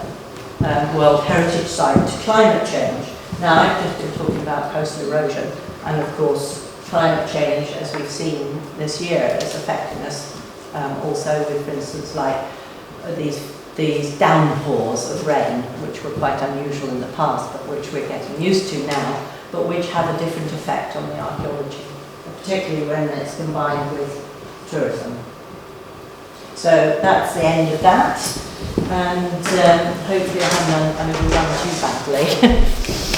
World Heritage Site to climate change. Now, I've just been talking about coastal erosion, and of course climate change, as we've seen this year, is affecting us also with, for instance, like these downpours of rain, which were quite unusual in the past, but which we're getting used to now, but which have a different effect on the archaeology, particularly when it's combined with tourism. So that's the end of that, and hopefully I haven't overrun too badly.